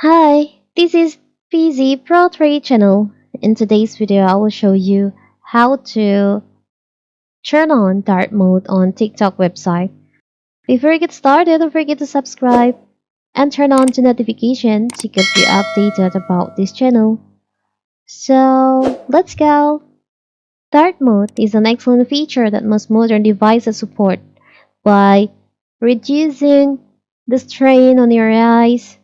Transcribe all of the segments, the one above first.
Hi, this is PZ Pro Trade channel. In today's video, I will show you how to turn on dark mode on TikTok website. Before you get started, don't forget to subscribe and turn on the notification to keep you updated about this channel. So, let's go! Dark mode is an excellent feature that most modern devices support by reducing the strain on your eyes.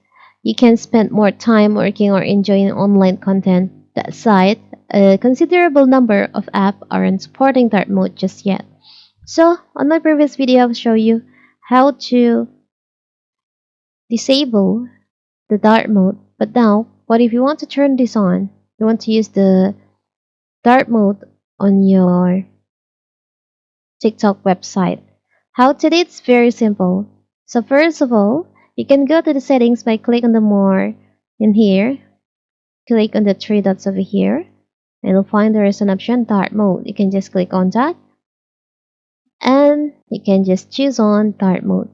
You can spend more time working or enjoying online content. That said, a considerable number of apps aren't supporting dark mode just yet. So, on my previous video, I'll show you how to disable the dark mode. But now, what if you want to turn this on? You want to use the dark mode on your TikTok website. How to do it is very simple. So first of all, you can go to the settings by click on the more in here. Click on the three dots over here. And you'll find there is an option dark mode. You can just click on that. And you can just choose on dark mode.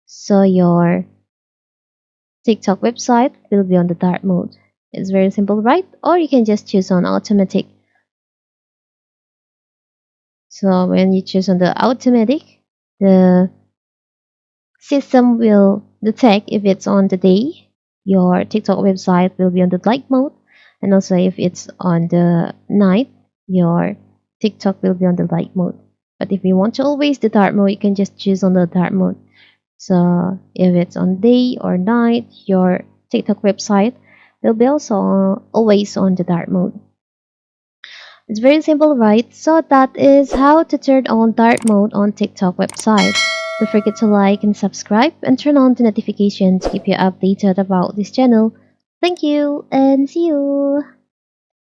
So your TikTok website will be on the dark mode. It's very simple, right? Or you can just choose on automatic. So when you choose on the automatic, the system will detect if it's on the day. Your TikTok website will be on the light mode, and also if it's on the night, your TikTok will be on the light mode. But if you want to always the dark mode, you can just choose on the dark mode. So if it's on day or night, your TikTok website will be also always on the dark mode. It's very simple, right? So that is how to turn on dark mode on TikTok website. Don't forget to like and subscribe and turn on the notification to keep you updated about this channel. Thank you and see you!